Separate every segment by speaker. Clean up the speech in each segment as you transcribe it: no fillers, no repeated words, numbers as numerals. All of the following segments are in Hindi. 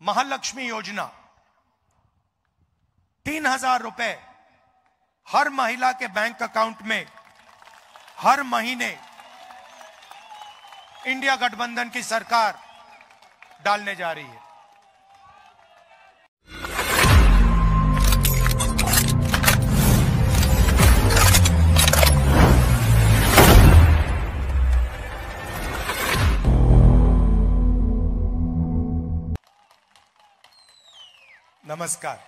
Speaker 1: महालक्ष्मी योजना 3,000 रुपए हर महिला के बैंक अकाउंट में हर महीने इंडिया गठबंधन की सरकार डालने जा रही है। नमस्कार।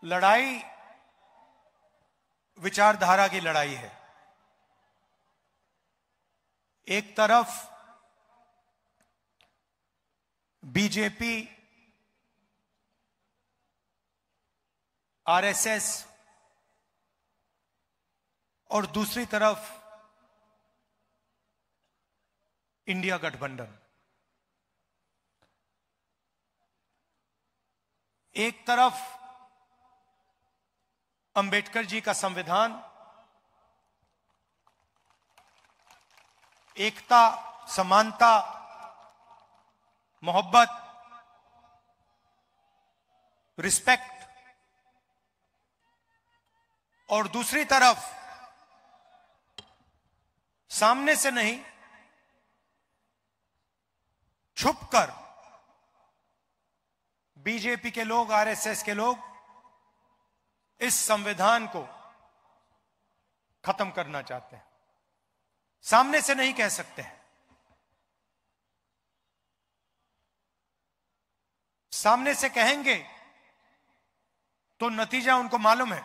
Speaker 1: लड़ाई विचारधारा की लड़ाई है। एक तरफ बीजेपी, आरएसएस और दूसरी तरफ इंडिया गठबंधन। एक तरफ अंबेडकर जी का संविधान, एकता, समानता, मोहब्बत, रिस्पेक्ट, और दूसरी तरफ सामने से नहीं छुपकर बीजेपी के लोग, आरएसएस के लोग इस संविधान को खत्म करना चाहते हैं। सामने से नहीं कह सकते हैं, सामने से कहेंगे तो नतीजा उनको मालूम है,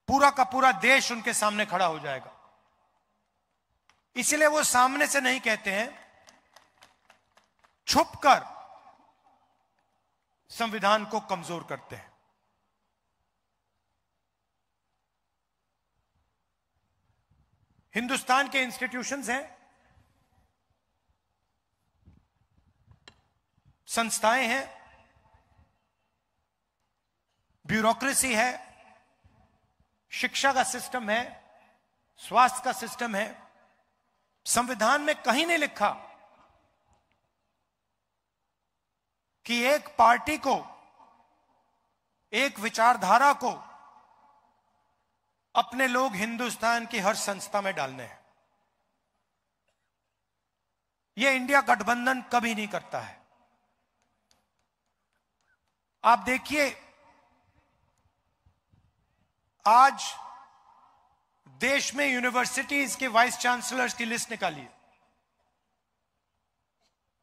Speaker 1: पूरा का पूरा देश उनके सामने खड़ा हो जाएगा। इसलिए वो सामने से नहीं कहते हैं, छुपकर संविधान को कमजोर करते हैं। हिंदुस्तान के इंस्टीट्यूशंस हैं, संस्थाएं हैं, ब्यूरोक्रेसी है, शिक्षा का सिस्टम है, स्वास्थ्य का सिस्टम है। संविधान में कहीं नहीं लिखा कि एक पार्टी को, एक विचारधारा को अपने लोग हिंदुस्तान की हर संस्था में डालने हैं। यह इंडिया गठबंधन कभी नहीं करता है। आप देखिए, आज देश में यूनिवर्सिटीज के वाइस चांसलर्स की लिस्ट निकाली है।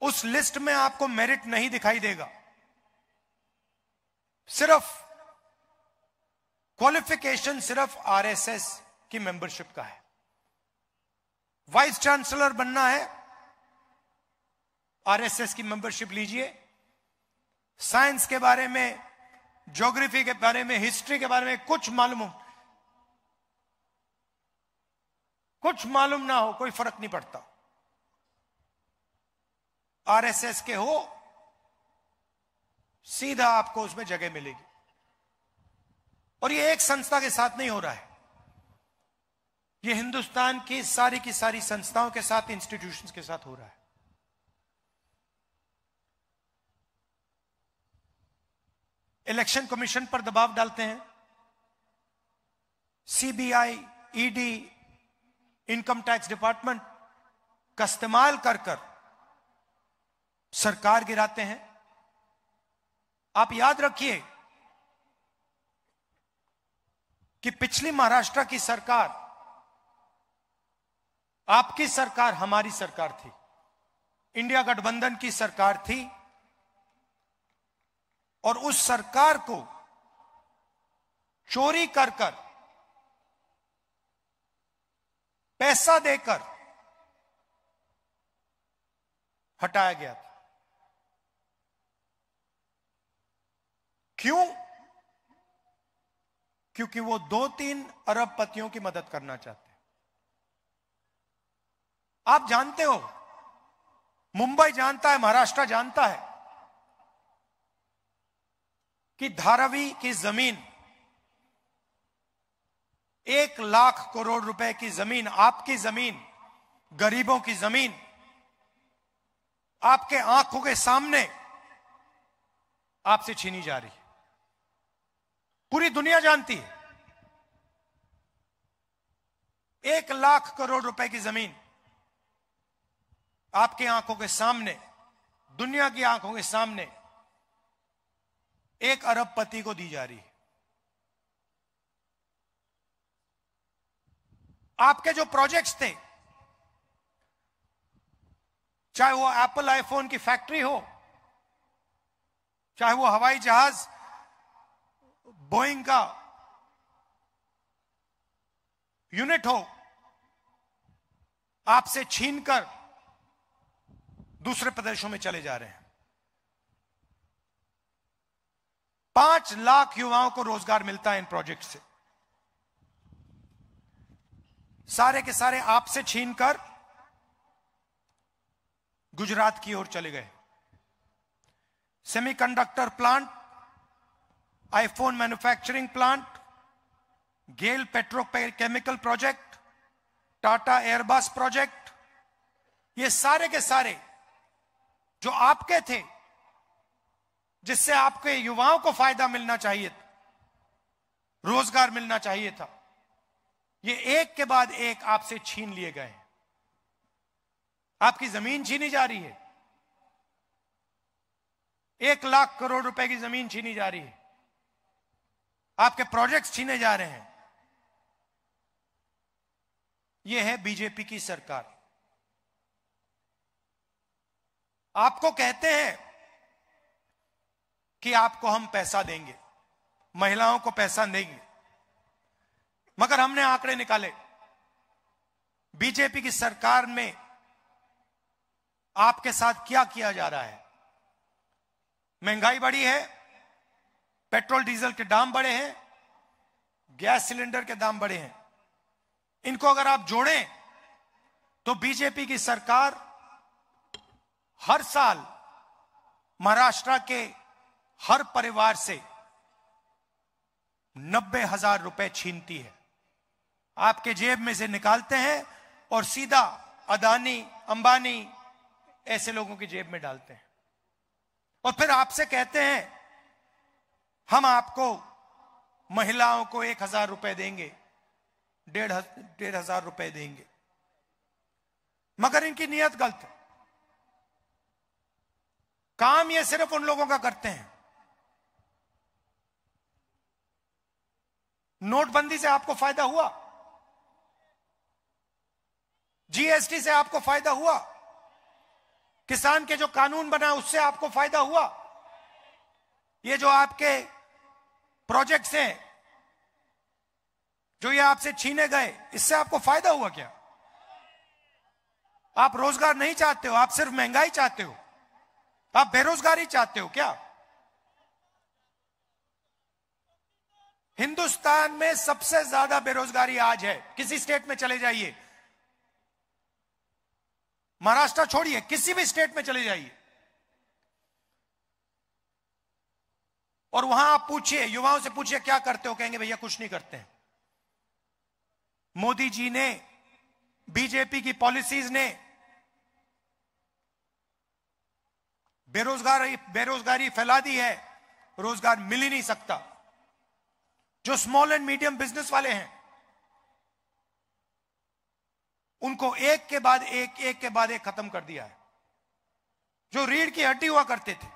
Speaker 1: उस लिस्ट में आपको मेरिट नहीं दिखाई देगा, सिर्फ क्वालिफिकेशन सिर्फ आरएसएस की मेंबरशिप का है। वाइस चांसलर बनना है, आरएसएस की मेंबरशिप लीजिए। साइंस के बारे में, ज्योग्राफी के बारे में, हिस्ट्री के बारे में कुछ मालूम ना हो, कोई फर्क नहीं पड़ता। आरएसएस के हो, सीधा आपको उसमें जगह मिलेगी। और ये एक संस्था के साथ नहीं हो रहा है, ये हिंदुस्तान की सारी संस्थाओं के साथ, इंस्टीट्यूशंस के साथ हो रहा है। इलेक्शन कमीशन पर दबाव डालते हैं, CBI, ED, income tax department का इस्तेमाल कर सरकार गिराते हैं। आप याद रखिए कि पिछली महाराष्ट्र की सरकार, आपकी सरकार, हमारी सरकार थी, इंडिया गठबंधन की सरकार थी, और उस सरकार को चोरी कर पैसा देकर हटाया गया था। क्यों? क्योंकि वो 2-3 अरबपतियों की मदद करना चाहते हैं। आप जानते हो, मुंबई जानता है, महाराष्ट्र जानता है कि धारावी की जमीन, 1 लाख करोड़ रुपए की जमीन, आपकी जमीन गरीबों की जमीन आपके आंखों के सामने आपसे छीनी जा रही है। पूरी दुनिया जानती है 1 लाख करोड़ रुपए की जमीन आपके आंखों के सामने, दुनिया की आंखों के सामने 1 अरबपति को दी जा रही है। आपके जो प्रोजेक्ट्स थे, चाहे वो एप्पल आईफोन की फैक्ट्री हो, चाहे वो हवाई जहाज बोइंग का यूनिट हो, आपसे छीनकर दूसरे प्रदेशों में चले जा रहे हैं। 5 लाख युवाओं को रोजगार मिलता है इन प्रोजेक्ट से। सारे के सारे आपसे छीनकर गुजरात की ओर चले गए। Semiconductor plant, iPhone manufacturing plant, GAIL petrochemical project, Tata Airbus project, ये सारे के सारे जो आपके थे, जिससे आपके युवाओं को फायदा मिलना चाहिए था, रोजगार मिलना चाहिए था, ये एक के बाद एक आपसे छीन लिए गए। आपकी जमीन छीनी जा रही है। 1 लाख करोड़ रुपए की जमीन छीनी जा रही है। आपके प्रोजेक्ट्स छीने जा रहे हैं। यह है बीजेपी की सरकार। आपको कहते हैं कि आपको हम पैसा देंगे, महिलाओं को पैसा देंगे, मगर हमने आंकड़े निकाले। बीजेपी की सरकार में आपके साथ क्या किया जा रहा है। महंगाई बढ़ी है, पेट्रोल डीजल के दाम बढ़े हैं, गैस सिलेंडर के दाम बढ़े हैं। इनको अगर आप जोड़ें तो बीजेपी की सरकार हर साल महाराष्ट्र के हर परिवार से 90,000 रुपए छीनती है। आपके जेब में से निकालते हैं और सीधा अदानी, अंबानी ऐसे लोगों की जेब में डालते हैं। और फिर आपसे कहते हैं हम आपको महिलाओं को 1,000 रुपए देंगे, 1,500 रुपए देंगे। मगर इनकी नीयत गलत है। काम ये सिर्फ उन लोगों का करते हैं। नोटबंदी से आपको फायदा हुआ, जीएसटी से आपको फायदा हुआ, किसान के जो कानून बना उससे आपको फायदा हुआ, ये जो आपके प्रोजेक्ट्स हैं जो ये आपसे छीने गए, इससे आपको फायदा हुआ क्या? आप रोजगार नहीं चाहते हो, आप सिर्फ महंगाई चाहते हो, आप बेरोजगारी चाहते हो क्या? हिंदुस्तान में सबसे ज्यादा बेरोजगारी आज है। किसी स्टेट में चले जाइए, महाराष्ट्र छोड़िए, किसी भी स्टेट में चले जाइए और वहां आप पूछिए, युवाओं से पूछिए क्या करते हो, कहेंगे भैया कुछ नहीं करते हैं। मोदी जी ने, बीजेपी की पॉलिसीज ने बेरोजगारी फैला दी है, रोजगार मिल ही नहीं सकता। जो स्मॉल एंड मीडियम बिजनेस वाले हैं उनको एक के बाद एक खत्म कर दिया है। जो रीढ़ की हड्डी हुआ करते थे,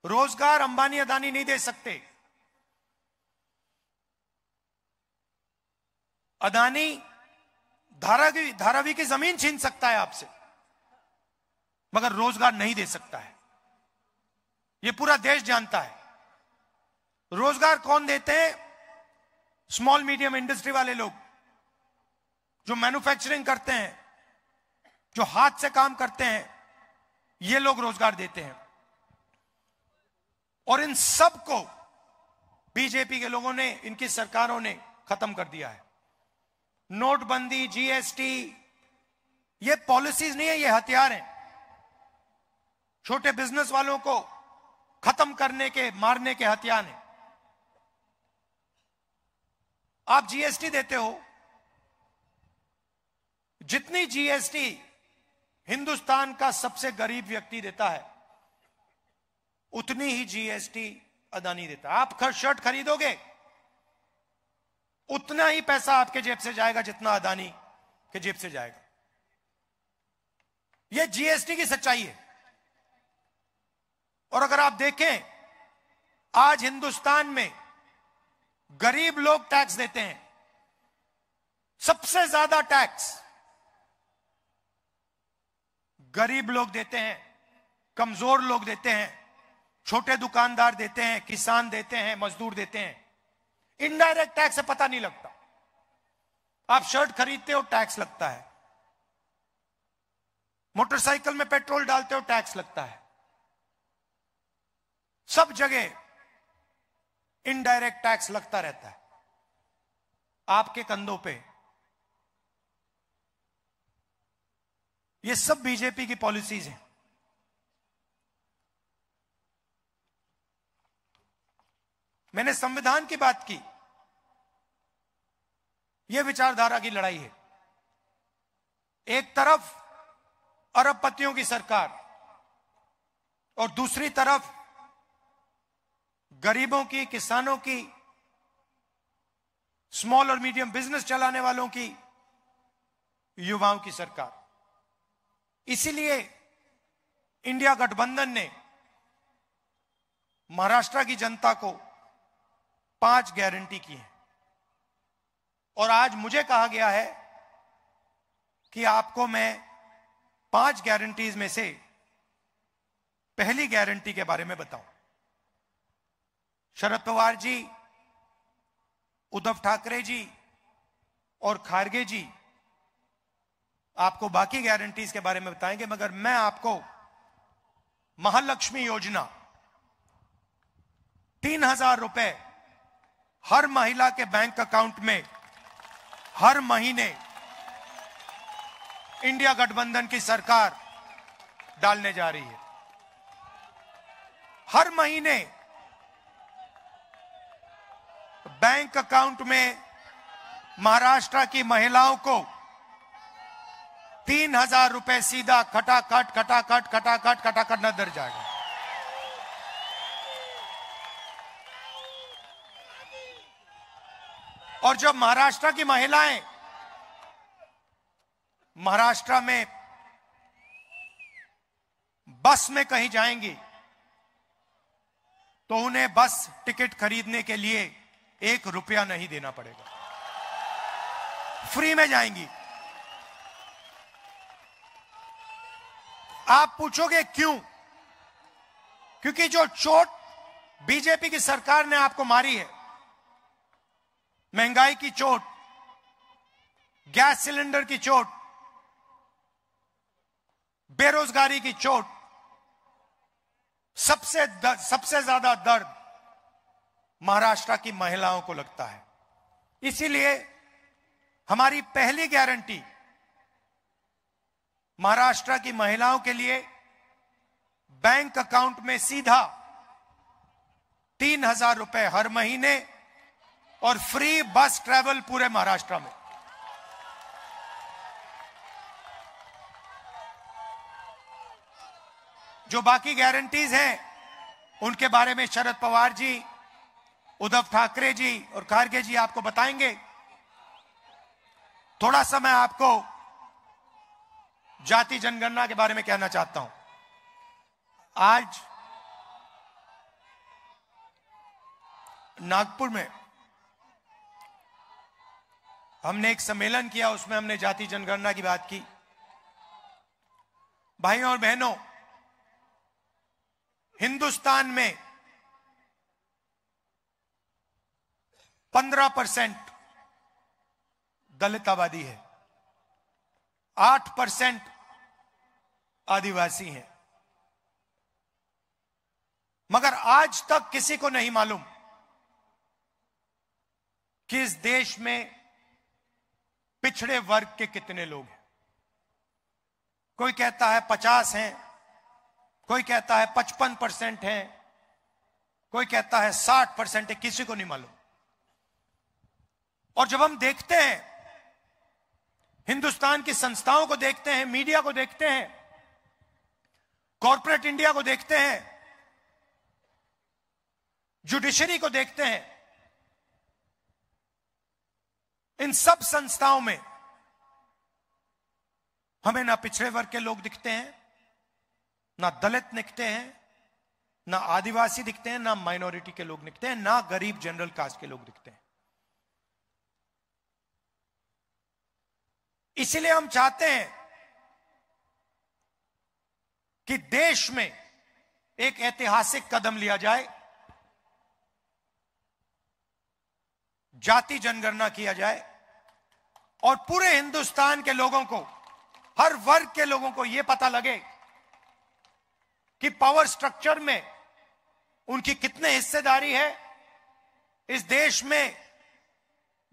Speaker 1: रोजगार अंबानी अदानी नहीं दे सकते। अदानी धारावी की जमीन छीन सकता है आपसे, मगर रोजगार नहीं दे सकता है। यह पूरा देश जानता है। रोजगार कौन देते हैं? स्मॉल मीडियम इंडस्ट्री वाले लोग, जो मैन्युफैक्चरिंग करते हैं, जो हाथ से काम करते हैं, ये लोग रोजगार देते हैं। और इन सब को बीजेपी के लोगों ने, इनकी सरकारों ने खत्म कर दिया है। नोटबंदी, जीएसटी, ये पॉलिसीज नहीं है, ये हथियार हैं। छोटे बिजनेस वालों को खत्म करने के, मारने के हथियार हैं। आप जीएसटी देते हो, जितनी जीएसटी हिंदुस्तान का सबसे गरीब व्यक्ति देता है, उतनी ही जीएसटी अदानी देता है। आप शर्ट खरीदोगे, उतना ही पैसा आपके जेब से जाएगा जितना अदानी के जेब से जाएगा। यह जीएसटी की सच्चाई है। और अगर आप देखें, आज हिंदुस्तान में गरीब लोग टैक्स देते हैं। सबसे ज्यादा टैक्स गरीब लोग देते हैं, कमजोर लोग देते हैं, छोटे दुकानदार देते हैं, किसान देते हैं, मजदूर देते हैं। इनडायरेक्ट टैक्स से पता नहीं लगता। आप शर्ट खरीदते हो, टैक्स लगता है। मोटरसाइकिल में पेट्रोल डालते हो, टैक्स लगता है। सब जगह इनडायरेक्ट टैक्स लगता रहता है आपके कंधों पे। ये सब बीजेपी की पॉलिसीज हैं। मैंने संविधान की बात की। यह विचारधारा की लड़ाई है। एक तरफ अरबपतियों की सरकार और दूसरी तरफ गरीबों की, किसानों की, स्मॉल और मीडियम बिजनेस चलाने वालों की, युवाओं की सरकार। इसीलिए इंडिया गठबंधन ने महाराष्ट्र की जनता को 5 गारंटी की है। और आज मुझे कहा गया है कि आपको मैं 5 गारंटीज में से पहली गारंटी के बारे में बताऊं। शरद पवार जी, उद्धव ठाकरे जी और खारगे जी आपको बाकी गारंटीज के बारे में बताएंगे, मगर मैं आपको महालक्ष्मी योजना 3000 रुपए हर महिला के बैंक अकाउंट में हर महीने इंडिया गठबंधन की सरकार डालने जा रही है। हर महीने बैंक अकाउंट में महाराष्ट्र की महिलाओं को 3000 रुपए सीधा खटाखट नजर जाएगा। और जब महाराष्ट्र की महिलाएं महाराष्ट्र में बस में कहीं जाएंगी तो उन्हें बस टिकट खरीदने के लिए 1 रुपया नहीं देना पड़ेगा, फ्री में जाएंगी। आप पूछोगे क्यों? क्योंकि जो चोट बीजेपी की सरकार ने आपको मारी है, महंगाई की चोट, गैस सिलेंडर की चोट, बेरोजगारी की चोट, सबसे ज्यादा दर्द महाराष्ट्र की महिलाओं को लगता है। इसीलिए हमारी पहली गारंटी महाराष्ट्र की महिलाओं के लिए बैंक अकाउंट में सीधा 3000 रुपए हर महीने और फ्री बस ट्रैवल पूरे महाराष्ट्र में। जो बाकी गारंटीज हैं उनके बारे में शरद पवार जी, उद्धव ठाकरे जी और खारगे जी आपको बताएंगे। थोड़ा सा मैं आपको जाति जनगणना के बारे में कहना चाहता हूं। आज नागपुर में हमने एक सम्मेलन किया, उसमें हमने जाति जनगणना की बात की। भाइयों और बहनों, हिंदुस्तान में 15% दलित आबादी है, 8% आदिवासी हैं। मगर आज तक किसी को नहीं मालूम कि इस देश में पिछड़े वर्ग के कितने लोग हैं। कोई कहता है 50 हैं, कोई कहता है 55% हैं, कोई कहता है 60% है, किसी को नहीं मालूम। और जब हम देखते हैं हिंदुस्तान की संस्थाओं को देखते हैं, मीडिया को देखते हैं, कॉर्पोरेट इंडिया को देखते हैं, जुडिशरी को देखते हैं, इन सब संस्थाओं में हमें ना पिछड़े वर्ग के लोग दिखते हैं, ना दलित दिखते हैं, ना आदिवासी दिखते हैं, ना माइनॉरिटी के लोग दिखते हैं, ना गरीब जनरल कास्ट के लोग दिखते हैं। इसलिए हम चाहते हैं कि देश में एक ऐतिहासिक कदम लिया जाए, जाति जनगणना किया जाए और पूरे हिंदुस्तान के लोगों को, हर वर्ग के लोगों को यह पता लगे कि पावर स्ट्रक्चर में उनकी कितने हिस्सेदारी है, इस देश में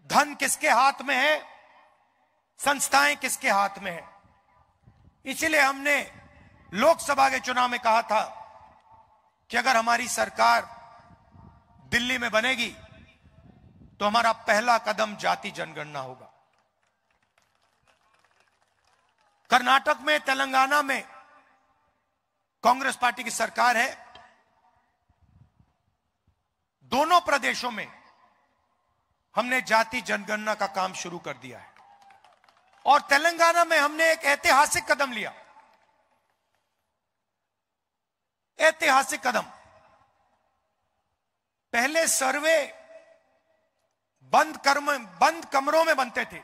Speaker 1: धन किसके हाथ में है, संस्थाएं किसके हाथ में है। इसीलिए हमने लोकसभा के चुनाव में कहा था कि अगर हमारी सरकार दिल्ली में बनेगी तो हमारा पहला कदम जाति जनगणना होगा। कर्नाटक में, तेलंगाना में कांग्रेस पार्टी की सरकार है। दोनों प्रदेशों में हमने जाति जनगणना का काम शुरू कर दिया है और तेलंगाना में हमने एक ऐतिहासिक कदम लिया। ऐतिहासिक कदम। पहले सर्वे बंद कमरों में बनते थे,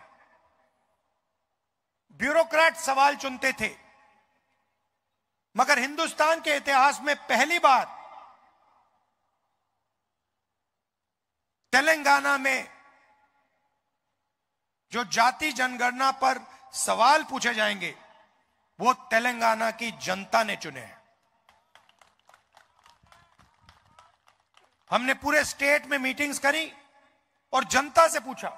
Speaker 1: ब्यूरोक्रेट सवाल चुनते थे, मगर हिंदुस्तान के इतिहास में पहली बार तेलंगाना में जो जाति जनगणना पर सवाल पूछे जाएंगे वो तेलंगाना की जनता ने चुने हैं। हमने पूरे स्टेट में मीटिंग्स करी और जनता से पूछा,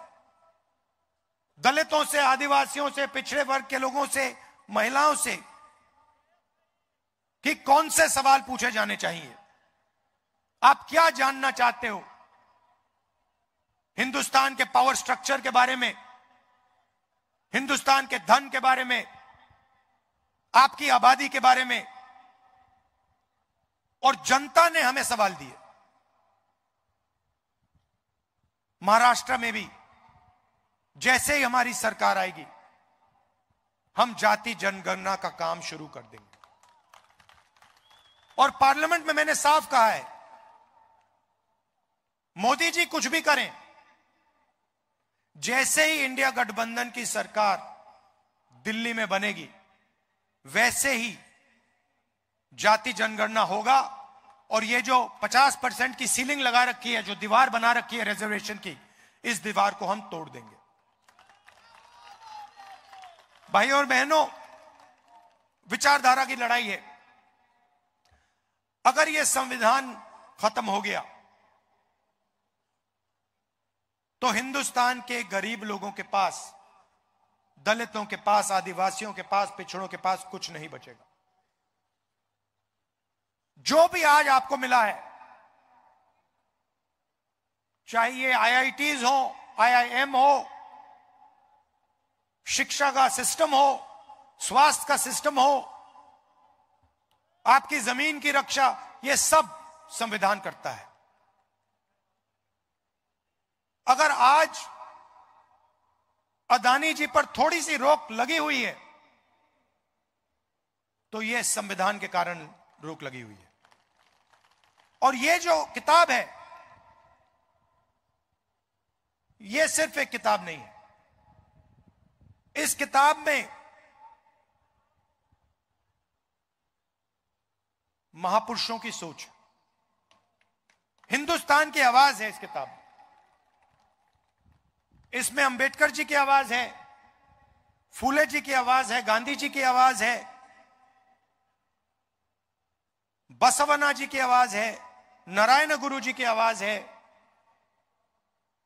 Speaker 1: दलितों से, आदिवासियों से, पिछड़े वर्ग के लोगों से, महिलाओं से, कि कौन से सवाल पूछे जाने चाहिए, आप क्या जानना चाहते हो हिंदुस्तान के पावर स्ट्रक्चर के बारे में, हिंदुस्तान के धन के बारे में, आपकी आबादी के बारे में। और जनता ने हमें सवाल दिए। महाराष्ट्र में भी जैसे ही हमारी सरकार आएगी हम जाति जनगणना का काम शुरू कर देंगे। और पार्लियामेंट में मैंने साफ कहा है, मोदी जी कुछ भी करें, जैसे ही इंडिया गठबंधन की सरकार दिल्ली में बनेगी वैसे ही जाति जनगणना होगा। और ये जो 50% की सीलिंग लगा रखी है, जो दीवार बना रखी है रिजर्वेशन की, इस दीवार को हम तोड़ देंगे। भाइयों और बहनों, विचारधारा की लड़ाई है। अगर यह संविधान खत्म हो गया तो हिंदुस्तान के गरीब लोगों के पास, दलितों के पास, आदिवासियों के पास, पिछड़ों के पास कुछ नहीं बचेगा। जो भी आज आपको मिला है, चाहे ये आईआईटीज हो, आईआईएम हो, शिक्षा का सिस्टम हो, स्वास्थ्य का सिस्टम हो, आपकी जमीन की रक्षा, ये सब संविधान करता है। अगर आज अदानी जी पर थोड़ी सी रोक लगी हुई है तो यह संविधान के कारण रोक लगी हुई है। और ये जो किताब है, यह सिर्फ एक किताब नहीं है। इस किताब में महापुरुषों की सोच, हिंदुस्तान की आवाज है इस किताब में। इसमें अंबेडकर जी की आवाज है, फूले जी की आवाज है, गांधी जी की आवाज है, बसवन्ना जी की आवाज है, नारायण गुरु जी की आवाज है,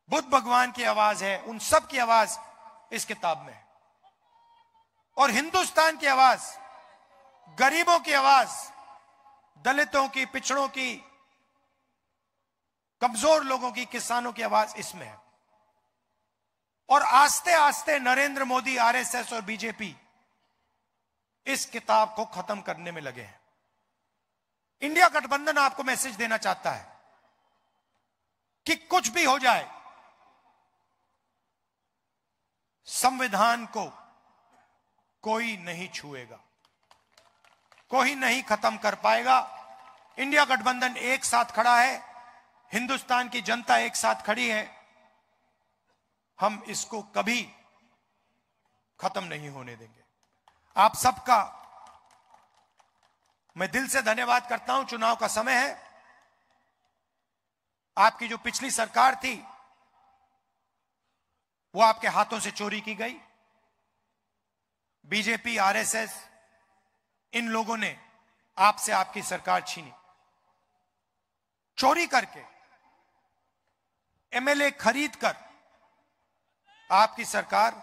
Speaker 1: बुद्ध भगवान की आवाज है। उन सब की आवाज इस किताब में है। और हिंदुस्तान की आवाज, गरीबों की आवाज, दलितों की, पिछड़ों की, कमजोर लोगों की, किसानों की आवाज इसमें है। और आस्ते आस्ते नरेंद्र मोदी, आरएसएस और बीजेपी इस किताब को खत्म करने में लगे हैं। इंडिया गठबंधन आपको मैसेज देना चाहता है कि कुछ भी हो जाए, संविधान को कोई नहीं छुएगा, कोई नहीं खत्म कर पाएगा। इंडिया गठबंधन एक साथ खड़ा है, हिंदुस्तान की जनता एक साथ खड़ी है। हम इसको कभी खत्म नहीं होने देंगे। आप सबका मैं दिल से धन्यवाद करता हूं। चुनाव का समय है। आपकी जो पिछली सरकार थी वो आपके हाथों से चोरी की गई। बीजेपी, आरएसएस, इन लोगों ने आपसे आपकी सरकार छीनी। चोरी करके, एमएलए खरीद कर आपकी सरकार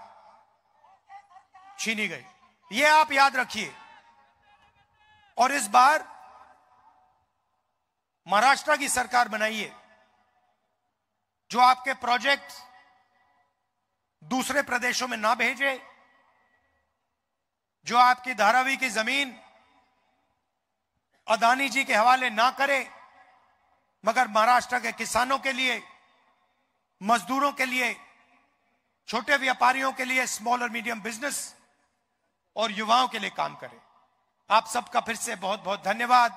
Speaker 1: छीनी गई। यह आप याद रखिए। और इस बार महाराष्ट्र की सरकार बनाइए, जो आपके प्रोजेक्ट दूसरे प्रदेशों में ना भेजे, जो आपकी धारावी की जमीन अदानी जी के हवाले ना करे, मगर महाराष्ट्र के किसानों के लिए, मजदूरों के लिए, छोटे व्यापारियों के लिए, स्मॉल और मीडियम बिजनेस और युवाओं के लिए काम करे। आप सबका फिर से बहुत बहुत धन्यवाद।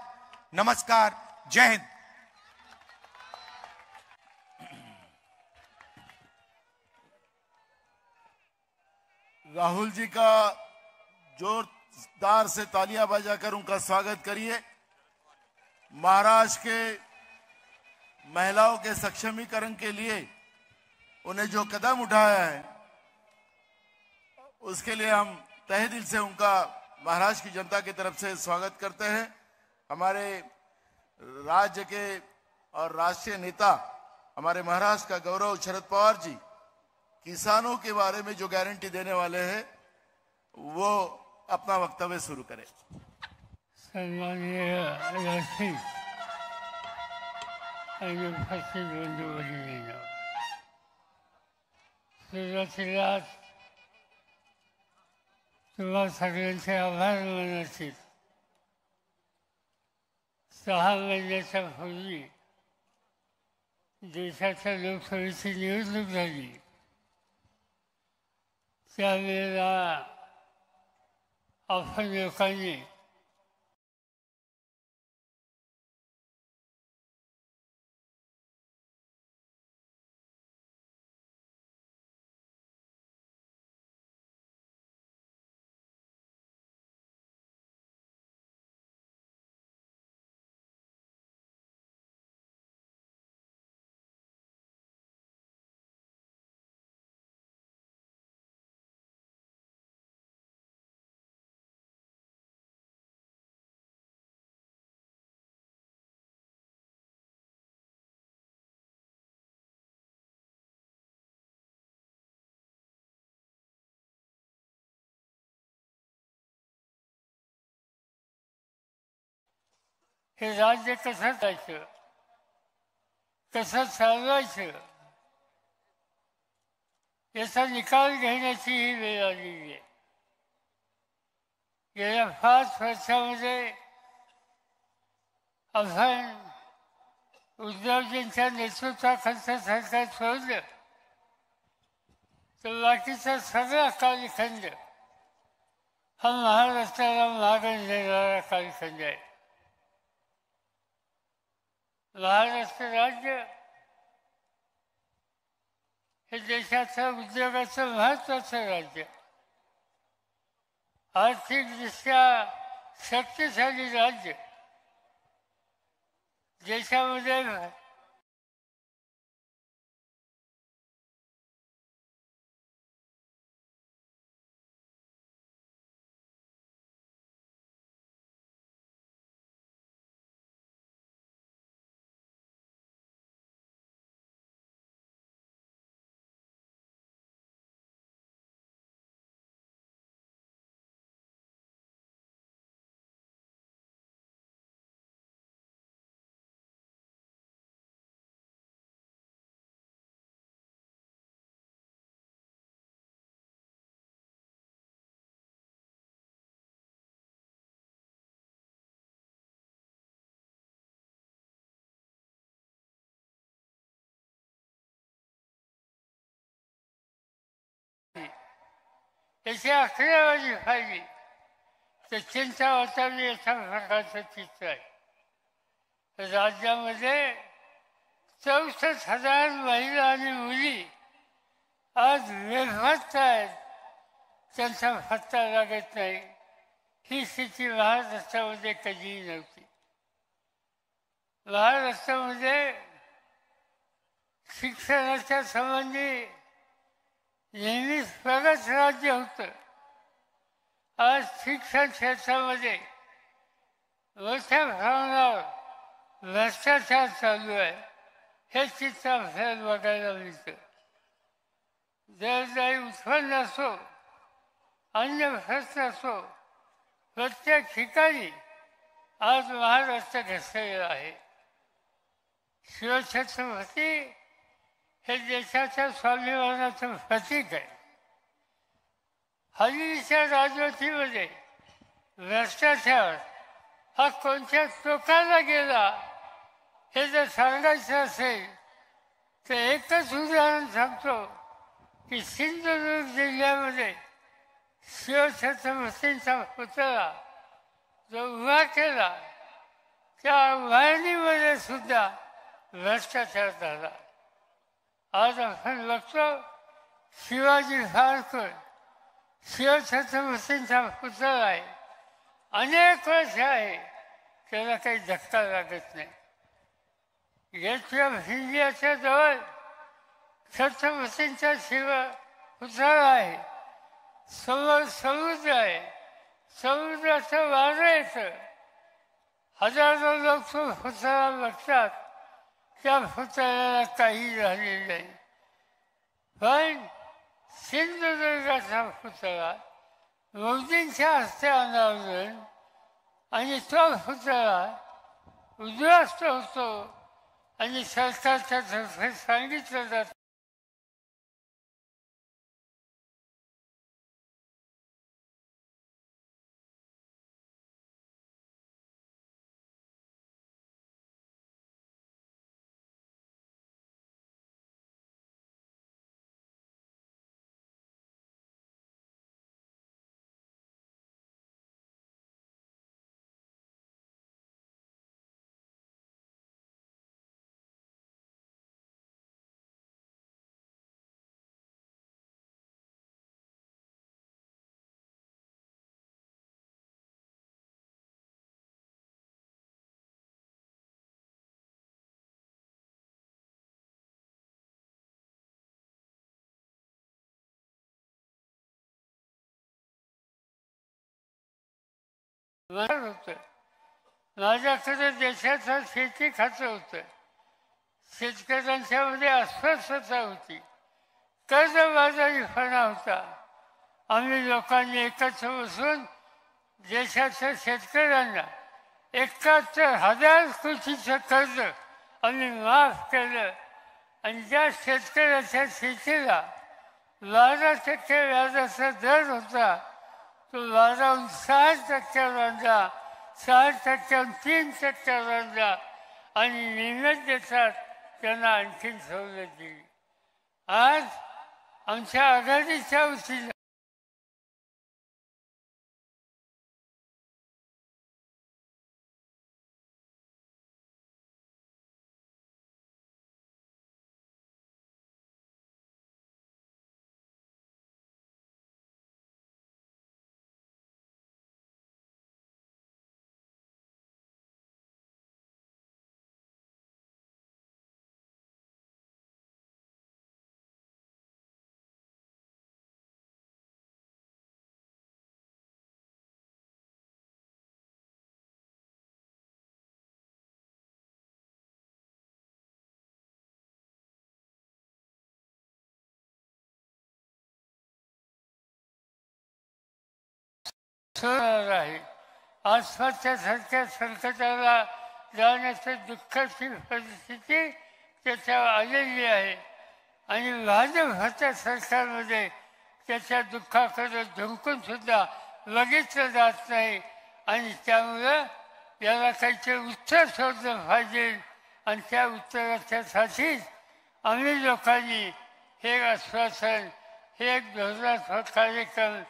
Speaker 1: नमस्कार। जय हिंद।
Speaker 2: राहुल जी का जोरदार से तालियां बजाकर उनका स्वागत करिए। महाराष्ट्र के महिलाओं के सक्षमीकरण के लिए उन्हें जो कदम उठाया है, उसके लिए हम तहे दिल से उनका महाराष्ट्र की जनता की तरफ से स्वागत करते हैं। हमारे राज्य के और राष्ट्रीय नेता, हमारे महाराष्ट्र का गौरव शरद पवार जी, किसानों के बारे में जो गारंटी देने वाले हैं, वो अपना वक्तव्य शुरू करें।
Speaker 3: सम्मानीय राष्ट्रीय आणि उपस्थित बंधू भगिनींनो, सुरुवातीला तुम्हा सगळ्यांचे आभार मानायचे। 6 महिन्याच्या पूर्वी देशाच्या लोकसभेची निवडणूक झाली। त्यावेळेला आपण लोकांनी हे राज्य कसं जायचं, कसं चालवायचं, याचा निकाल घेण्याची ही वेळ आलेली आहे। गेल्या 5 वर्षामध्ये आपण उद्धवजींच्या नेतृत्वाखालचं सरकार सोडलं तर बाकीचा सगळा कालखंड हा महाराष्ट्राला मागं नेणारा कालखंड आहे। महाराष्ट्र राज्य हे देशाचं उद्योगाचं महत्वाचं राज्य, आर्थिकदृष्ट्या शक्तिशाली राज्य, देशामध्ये याची आकडेवारी पाहिली तर चिंता वाटावी अशा प्रकारचं चित्र आहे. राज्यामध्ये 64,000 महिला आणि मुली आज बेफास्त आहेत, त्यांचा पत्ता लागत नाही. ही स्थिती महाराष्ट्रामध्ये कधीही नव्हती. महाराष्ट्रामध्ये शिक्षणाच्या संबंधी नेहमीच प्रगत राज्य होतं. आज शिक्षण क्षेत्रामध्ये मोठ्या प्रमाणावर भ्रष्टाचार चालू आहे. हे चित्र आपल्याला बघायला मिळतं. दरदारी उत्पन्न असो, अन्य प्रश्न असो, प्रत्येक ठिकाणी आज महाराष्ट्र घसरलेला आहे. शिवछत्रपती हे देशाच्या स्वाभिमानाचं प्रतीक आहे. हल्लीच्या राजवटीमध्ये भ्रष्टाचार हा कोणत्या टोकाला गेला हे जर सांगायचं असेल तर एकच उदाहरण सांगतो की सिंधुदुर्ग जिल्ह्यामध्ये शिवछत्रपतींचा पुतळा जो उभा केला त्या उभारणीमध्ये सुद्धा भ्रष्टाचार झाला. आज आपण बघतो शिवाजी पार्कवर शिवछत्रपतींचा पुतळा आहे, अनेक वर्ष आहे, त्याला काही धक्का लागत नाही. गेट ऑफ इंडियाच्या जवळ छत्रपतींचा शिव पुतळा आहे, समोर समुद्र आहे, समुद्राचं वारं येतं, हजारो लोक तो पुतळा बघतात, त्या पुतळ्याला काही झालेलं नाही. पण सिंधुदुर्गाचा पुतळा मोदींच्या हस्ते अनावरण आणि तो पुतळा उद्ध्वस्त होतो आणि सरकारच्या तर्फे सांगितलं जातं होतं. माझ्याकडे देशाचं शेती खातं होतं. शेतकऱ्यांच्या मध्ये अस्वस्थता होती, कर्जबाजारीपणा होता. आम्ही लोकांनी एकत्र बसून देशाच्या शेतकऱ्यांना 71,000 कोटीचं कर्ज आम्ही माफ केलं आणि ज्या शेतकऱ्याच्या शेतीला 12% व्याजाचा दर होता तो 12हून 6% आणला, 6%हून 3% आणला आणि नियमित देतात त्यांना आणखीन सवलत दिली. आज आमच्या आघाडीच्या वतीनं आहे. आसपासच्या सारख्या संकटाला जाण्याची दुःखाची परिस्थिती त्याच्यावर आलेली आहे आणि भाजपच्या सरकारमध्ये त्याच्या दुःखाकडे झुंकून सुद्धा बघितलं जात नाही आणि त्यामुळं याला काहीतरी उत्तर शोधलं पाहिजे आणि त्या उत्तराच्यासाठीच आम्ही लोकांनी हे आश्वासन, हे एक धोरणात्मक कार्यक्रम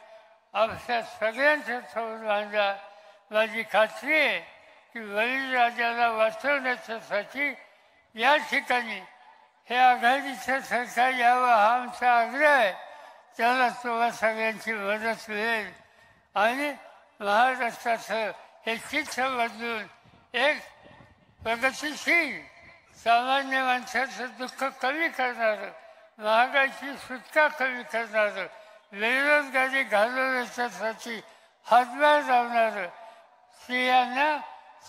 Speaker 3: आपल्या सगळ्यांच्या समोर माझी खात्री आहे की वरील राज्याला वाचवण्यासाठी या ठिकाणी हे आघाडीचं सरकार यावं हा आमचा आग्रह आहे. त्याला तुम्हा सगळ्यांची मदत मिळेल आणि महाराष्ट्राचं हे चित्र बदलून एक प्रगतिशील सामान्य माणसाचं दुःख कमी करणारं, महागाईची सुटका कमी करणारं, बेरोजगारी घालवण्यासाठी हातभार लावणारं, स्त्रियांना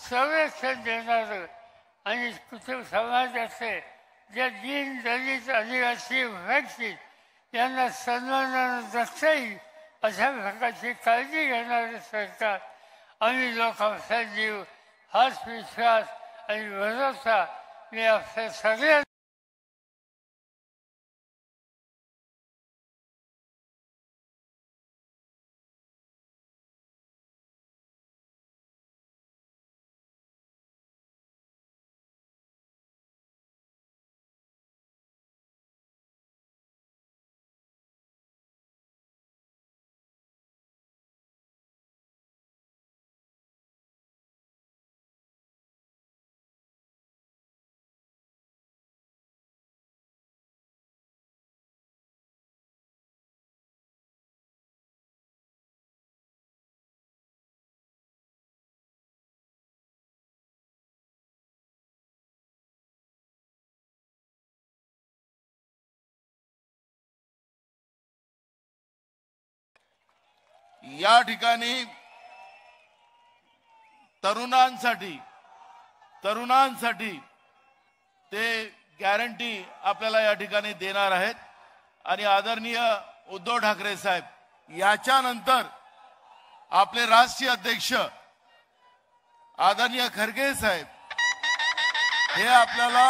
Speaker 3: संरक्षण देणारं आणि कुटुंब समाजाचे ज्या दीन दलित आदिवासी वंचित यांना सन्मानानं जगता येईल अशा प्रकारची काळजी घेणारे सरकार आम्ही लोकांचा जीव हाच विश्वास आणि भरोसा मी आपल्या सगळ्या
Speaker 2: या ठिकाणी तरुणांसाठी ते गॅरंटी आपल्याला या ठिकाणी देणार आहेत. आणि आदरणीय उद्धव ठाकरे साहेब याच्यानंतर आपले राष्ट्रीय अध्यक्ष आदरणीय खरगे साहेब हे आपल्याला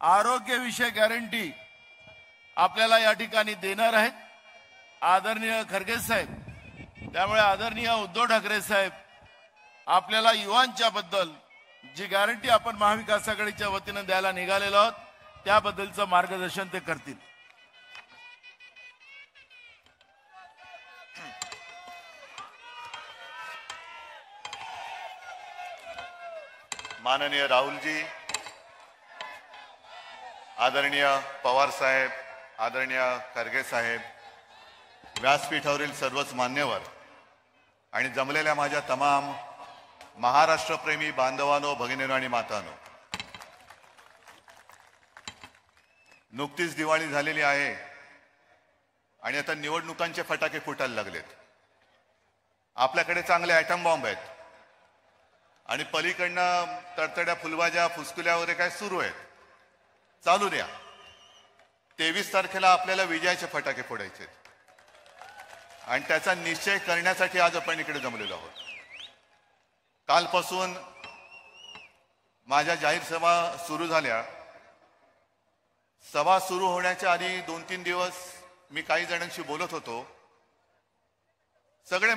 Speaker 2: आरोग्यविषय गॅरंटी आपल्याला या ठिकाणी देणार आहेत आदरणीय खरगे साहेब. त्यामुळे आदरणीय उद्धव ठाकरे साहेब आपल्याला युवांच्या बद्दल जी गॅरंटी आपण महाविकास आघाडीच्या वतीने द्यायला निघालेलो आहोत त्याबद्दलचं मार्गदर्शन ते करतील.
Speaker 4: माननीय राहुलजी, आदरणीय पवार साहेब, आदरणीय खरगे साहेब, व्यासपीठावरील सर्वच मान्यवर आणि जमलेल्या माझ्या तमाम महाराष्ट्रप्रेमी बांधवांनो, भगिनींनो आणि मातांनो, नुकतीच दिवाळी झालेली आहे आणि आता निवडणुकांचे फटाके फुटायला लागलेत. आपल्याकडे चांगले ॲटम बॉम्ब आहेत आणि पलीकडनं तडतड्या फुलबाज्या फुसकुल्या वगैरे काय सुरू आहेत. चालू द्या. 23 तारखेला आपल्याला विजयाचे फटाके फोडायचे आणि त्याचा निश्चय करण्यासाठी आज आपण इकडे जमलेलो आहोत. कालपासून माझ्या जाहीर सभा सुरू झाल्या. सभा सुरू होण्याच्या आधी 2-3 दिवस मी काही जणांशी बोलत होतो. सगळे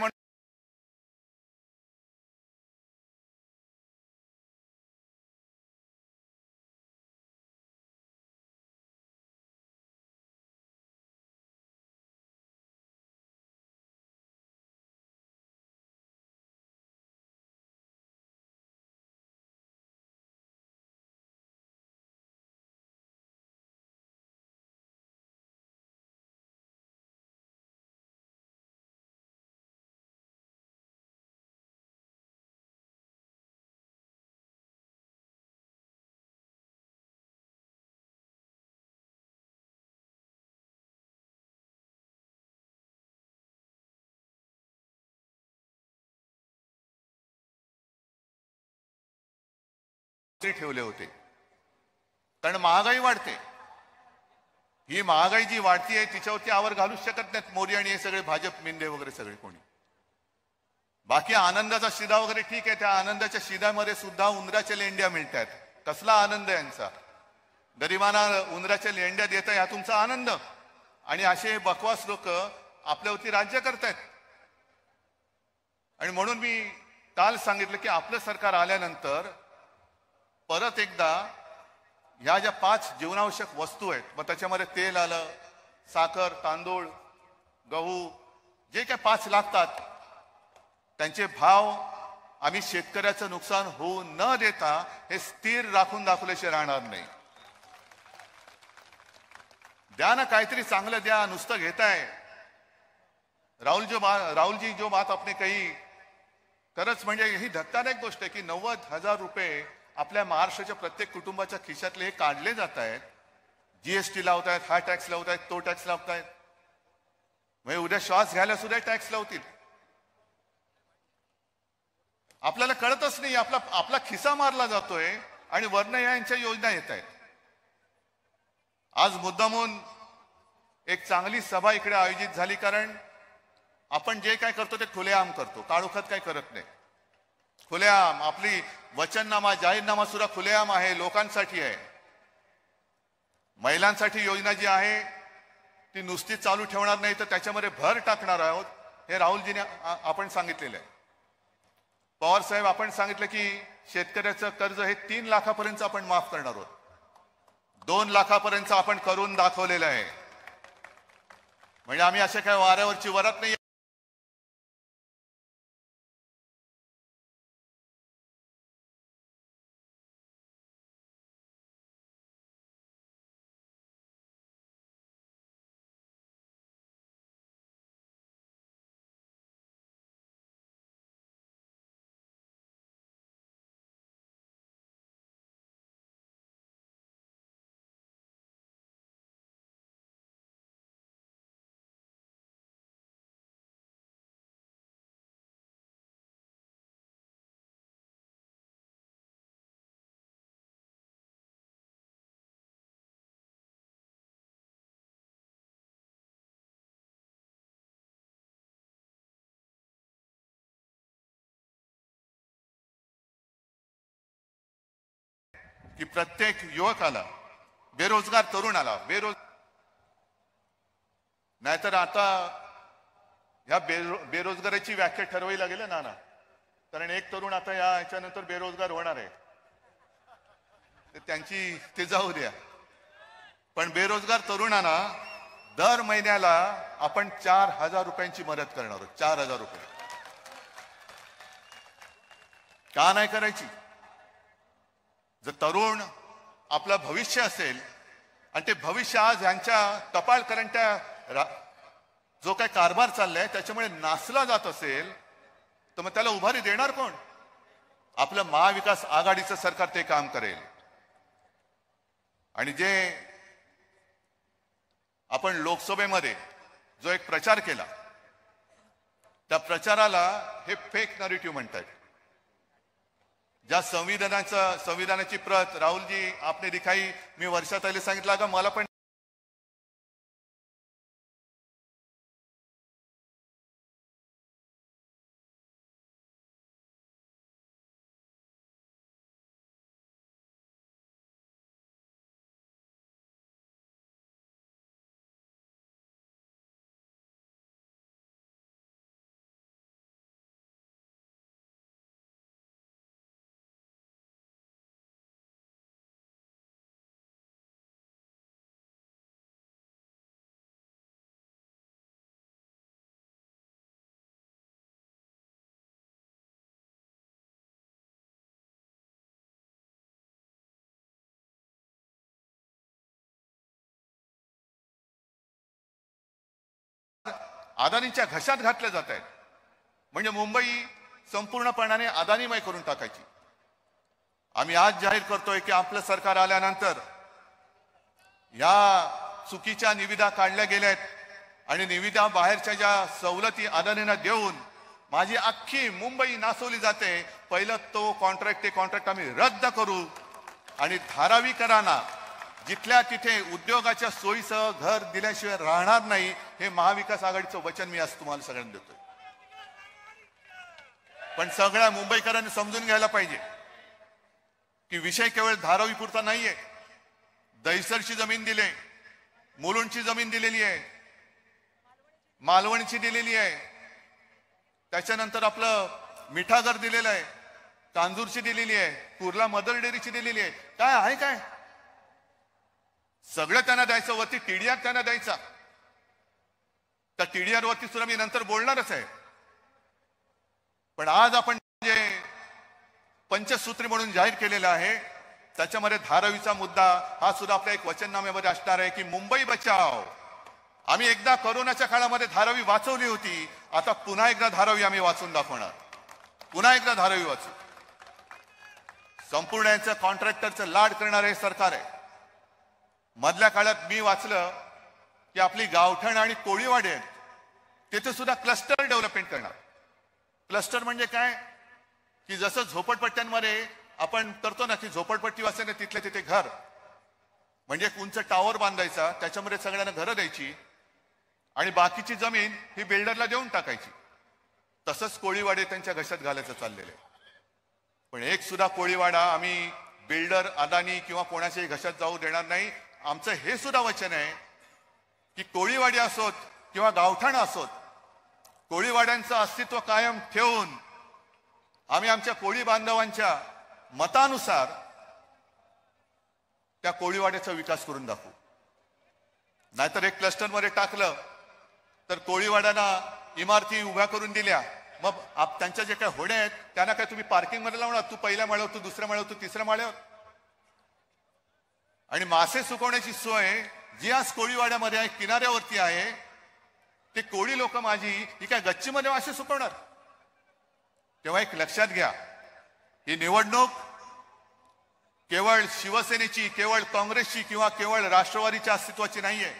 Speaker 4: ठेवले होते कारण महागाई वाढते. ही महागाई जी वाढतीये तिच्यावरती आवर घालूच शकत नाहीत मोदी आणि हे सगळे भाजप मिंदे वगैरे सगळे कोणी. बाकी आनंदाचा शिदा वगैरे ठीक आहे. त्या आनंदाच्या शिद्यामध्ये सुद्धा उंदराच्या लेंड्या मिळतात. कसला आनंद यांचा. गरिबांना उंदराच्या लेंड्या देता हा तुमचा आनंद. आणि असे बकवास लोक आपल्यावरती राज्य करतायत. आणि म्हणून मी काल सांगितलं की आपलं सरकार आल्यानंतर परत एकदा ह्या ज्या 5 जीवनावश्यक वस्तू आहेत, मग त्याच्यामध्ये तेल आलं, साखर, तांदूळ, गहू, जे काय 5 लागतात, त्यांचे भाव आम्ही शेतकऱ्याचं नुकसान होऊ न देता हे स्थिर राखून दाखवल्याशिवाय राहणार नाही. द्या ना, काहीतरी चांगलं द्या, नुसतं घेताय. राहुल जी जो बात आपने कही, खरंच म्हणजे ही धक्कादायक गोष्ट आहे की 90,000 रुपये आपल्या महाराष्ट्राच्या प्रत्येक कुटुंबाच्या खिशातले हे काढले जात आहेत. जीएसटी लावतायत, हा टॅक्स लावतायत, तो टॅक्स लावतायत, म्हणजे उद्या श्वास घ्यायला सुद्धा टॅक्स लावतील. आपल्याला कळतच नाही, आपला खिसा मारला जातोय आणि वर्ण यांच्या योजना येत आहेत. आज मुद्दामून एक चांगली सभा इकडे आयोजित झाली, कारण आपण जे काय करतो ते खुलेआम करतो, काळोखात काय करत नाही. खुलेआम आपली वचननामा, जाहीरनामा सुद्धा खुलेआम आहे, लोकांसाठी आहे. महिलांसाठी योजना जी आहे ती नुसती चालू ठेवणार नाही, तर त्याच्यामध्ये भर टाकणार आहोत, हे राहुलजीने आपण सांगितलेलं आहे. पवार साहेब, आपण सांगितलं की शेतकऱ्याचं कर्ज हे 3 लाखापर्यंत आपण माफ करणार आहोत. 2 लाखापर्यंत आपण करून दाखवलेलं आहे. म्हणजे आम्ही अशा काय वाऱ्यावरची वरात नाही. की प्रत्येक युवकाला, बेरोजगार तरुणाला, नाहीतर आता ह्या बेरोजगाराची व्याख्या ठरवावी लागेल ना, कारण एक तरुण आता याच्यानंतर बेरोजगार होणार आहे, त्यांची ते जाऊ द्या. पण बेरोजगार तरुणांना दर महिन्याला आपण 4,000 रुपयांची मदत करणार आहोत. 4,000 रुपये का नाही करायची? जर तरुण आपलं भविष्य असेल आणि ते भविष्य आज यांच्या टपालकरंट्या जो काय कारभार चाललाय त्याच्यामुळे नासला जात असेल, तर मग त्याला उभारी देणार कोण? आपलं महाविकास आघाडीचं सरकार ते काम करेल. आणि जे आपण लोकसभेमध्ये जो एक प्रचार केला, त्या प्रचाराला हे फेक नरेटिव्ह म्हणतात. ज्या संविधानाची प्रत राहुलजी आपने दिखाई, मी वर्षात आले सांगितलं का मला पण अदानींच्या घशात घातले जात आहेत. म्हणजे मुंबई संपूर्णपणाने अदानीमय करून टाकायची. आम्ही आज जाहीर करतोय की आपलं सरकार आल्यानंतर या चुकीच्या निविदा काढल्या गेल्यात आणि निविदा बाहेरच्या ज्या सवलती अदानींना देऊन माझी अख्खी मुंबई नासवली जाते. पहिलं तो कॉन्ट्रॅक्ट आम्ही रद्द करू आणि धारावीकरांना जिथल्या तिथे उद्योगाच्या सोयीसह घर दिल्याशिवाय राहणार नाही, हे महाविकास आघाडीचं वचन मी आज तुम्हाला सगळ्यांना देतोय. पण सगळ्या मुंबईकरांनी समजून घ्यायला पाहिजे की विषय केवळ धारावीपुरता नाहीये. दहिसरची जमीन दिली, मुलुंडची जमीन दिलेली आहे, मालवणची दिलेली आहे, त्याच्यानंतर आपलं मिठागर दिलेलं आहे, कांजूरची दिलेली आहे, कुर्ला मदर डेअरीची दिलेली आहे. काय आहे काय? सगळं त्यांना द्यायचं, वरती टीडीआर त्यांना द्यायचा. त्या टीडीआर वरती सुद्धा मी नंतर बोलणारच आहे. पण आज आपण जे पंचसूत्री म्हणून जाहीर केलेलं आहे त्याच्यामध्ये धारावीचा मुद्दा हा सुद्धा आपल्या एक वचननाम्यामध्ये असणार आहे की मुंबई बचाव. आम्ही एकदा कोरोनाच्या काळामध्ये धारावी वाचवली होती, आता पुन्हा एकदा धारावी आम्ही वाचून दाखवणार. पुन्हा एकदा धारावी वाचू. संपूर्ण यांचं कॉन्ट्रॅक्टरचं लाड करणारं हे सरकार आहे. मधल्या काळात मी वाचलं की आपली गावठण आणि कोळीवाडे आहेत, तिथे सुद्धा क्लस्टर डेव्हलपमेंट करणार. क्लस्टर म्हणजे काय की जसं झोपडपट्ट्यांमध्ये आपण करतो ना की झोपडपट्टी वाचते तिथल्या तिथे घर, म्हणजे एक उंच टावर बांधायचा, त्याच्यामध्ये सगळ्यांना घरं द्यायची आणि बाकीची जमीन ही बिल्डरला देऊन टाकायची. तसंच कोळीवाडे त्यांच्या घशात घालायचं चाललेलं आहे. पण एक सुद्धा कोळीवाडा आम्ही बिल्डर, अदानी किंवा कोणाच्याही घशात जाऊ देणार नाही. आमचं हे सुद्धा वचन आहे की कोळीवाडी असोत किंवा गावठाण असोत, कोळीवाड्यांचं अस्तित्व कायम ठेवून आम्ही आमच्या कोळी बांधवांच्या मतानुसार त्या कोळीवाड्याचा विकास करून दाखवू. नाहीतर एक क्लस्टरमध्ये टाकलं तर कोळीवाड्यांना इमारती उभ्या करून दिल्या, मग त्यांच्या जे काही होड्या आहेत त्यांना काय तुम्ही पार्किंग मध्ये लावणार? तू पहिल्या माळ्यावर, तू दुसऱ्या माळ्यावर, तू तिसऱ्या माळ्यावर. आणि मासे सुकवण्याची सोय जी आज कोळीवाड्यामध्ये आहे, किनाऱ्यावरती आहे, ते कोळी लोक माझी ही काय गच्चीमध्ये मासे सुकवणार? तेव्हा एक लक्षात घ्या, ही निवडणूक केवळ शिवसेनेची, केवळ काँग्रेसची किंवा केवळ राष्ट्रवादीच्या अस्तित्वाची नाहीये.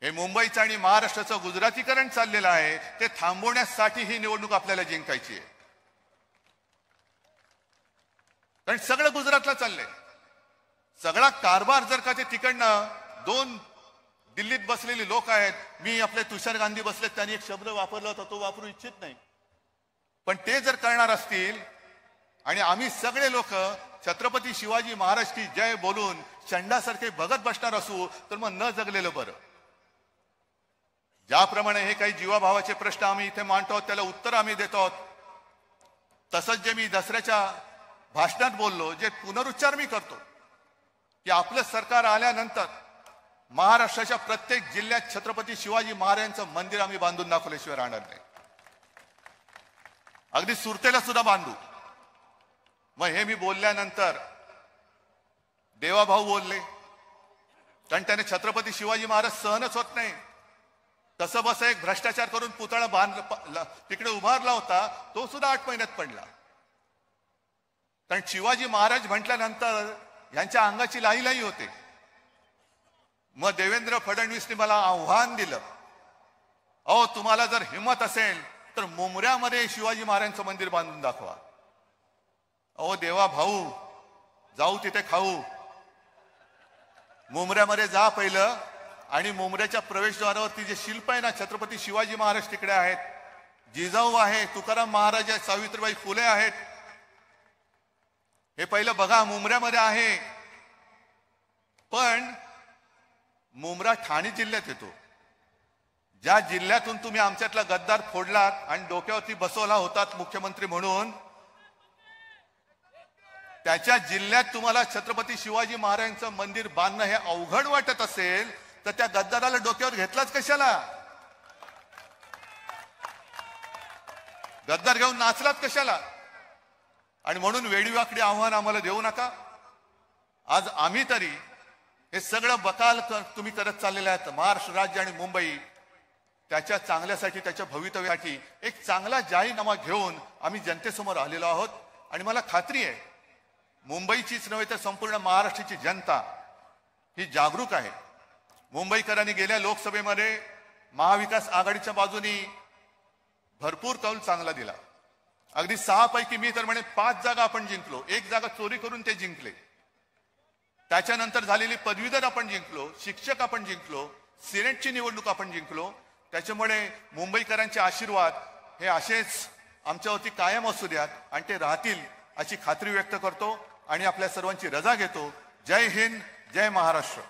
Speaker 4: हे मुंबईचं आणि महाराष्ट्राचं गुजरातीकरण चाललेलं आहे, ते थांबवण्यासाठी ही निवडणूक आपल्याला जिंकायची आहे. कारण सगळं गुजरातला चाललंय. सगळा कारभार जर का ते तिकडनं दोन दिल्लीत बसलेले लोक आहेत, मी आपले तुषार गांधी बसलेत, त्यांनी एक शब्द वापरला होता, तो वापरू इच्छित नाही, पण ते जर करणार असतील आणि आम्ही सगळे लोक छत्रपती शिवाजी महाराज की जय बोलून चंडासारखे बघत बसणार असू तर मग न जगलेलं बरं. ज्याप्रमाणे हे काही जीवाभावाचे प्रश्न आम्ही इथे मांडतो त्याला उत्तर आम्ही देतो, तसंच जे मी दसऱ्याच्या भाषणात बोललो, जे पुनरुच्चार मी करतो की आपलं सरकार आल्यानंतर महाराष्ट्राच्या प्रत्येक जिल्ह्यात छत्रपती शिवाजी महाराजांचं मंदिर आम्ही बांधून दाखवल्याशिवाय राहणार नाही. अगदी सुरतेला सुद्धा बांधू. मग हे मी बोलल्यानंतर देवाभाऊ बोलले, कारण त्याने छत्रपती शिवाजी महाराज सहनच होत नाही. तसं बस एक भ्रष्टाचार करून पुतळा तिकडे उभारला होता, तो सुद्धा 8 महिन्यात पडला. कारण शिवाजी महाराज म्हटल्यानंतर यांच्या अंगाची लाई होते. मग देवेंद्र फडणवीसने मला आव्हान दिलं, अहो तुम्हाला जर हिंमत असेल तर मुंबऱ्यामध्ये शिवाजी महाराजांचं मंदिर बांधून दाखवा. अहो देवा भाऊ, जाऊ तिथे खाऊ. मुंबऱ्यामध्ये जा पहिलं, आणि मुंबऱ्याच्या प्रवेशद्वारावरती जे शिल्प आहे ना, छत्रपती शिवाजी महाराज तिकडे आहेत, जिजाऊ आहे, तुकाराम महाराज आहेत, सावित्रीबाई फुले आहेत, हे पहिलं बघा. मुंबऱ्यामध्ये आहे, पण मुंब्रा ठाणे जिल्ह्यात येतो. ज्या जिल्ह्यातून तुम्ही आमच्यातला गद्दार फोडलात आणि डोक्यावरती बसवला होतात मुख्यमंत्री म्हणून, त्याच्या जिल्ह्यात तुम्हाला छत्रपती शिवाजी महाराजांचं मंदिर बांधणं हे अवघड वाटत असेल तर त्या गद्दाराला डोक्यावर घेतलाच कशाला? गद्दार घेऊन नाचलात कशाला? आणि म्हणून वेडीवाकडी आव्हान आम्हाला देऊ नका. आज आम्ही तरी हे सगळं बकाल तुम्ही करत चाललेले आहेत. महाराष्ट्र राज्य आणि मुंबई त्याच्या चांगल्यासाठी, त्याच्या भवितव्यासाठी एक चांगला जाहीरनामा घेऊन आम्ही जनतेसमोर आलेलो आहोत. आणि मला खात्री आहे मुंबईचीच नव्हे तर संपूर्ण महाराष्ट्राची जनता ही जागरूक आहे. मुंबईकरांनी गेल्या लोकसभेमध्ये महाविकास आघाडीच्या बाजूनी भरपूर कौल चांगला दिला. अगदी 6 पैकी मी तर म्हणे 5 जागा आपण जिंकलो. 1 जागा चोरी करून ते जिंकले. त्याच्यानंतर झालेली पदवीधर आपण जिंकलो, शिक्षक आपण जिंकलो, सिनेटची निवडणूक आपण जिंकलो. त्याच्यामुळे मुंबईकरांचे आशीर्वाद हे असेच आमच्यावरती कायम असू द्यात आणि ते राहतील अशी खात्री व्यक्त करतो आणि आपल्या सर्वांची रजा घेतो. जय हिंद, जय महाराष्ट्र.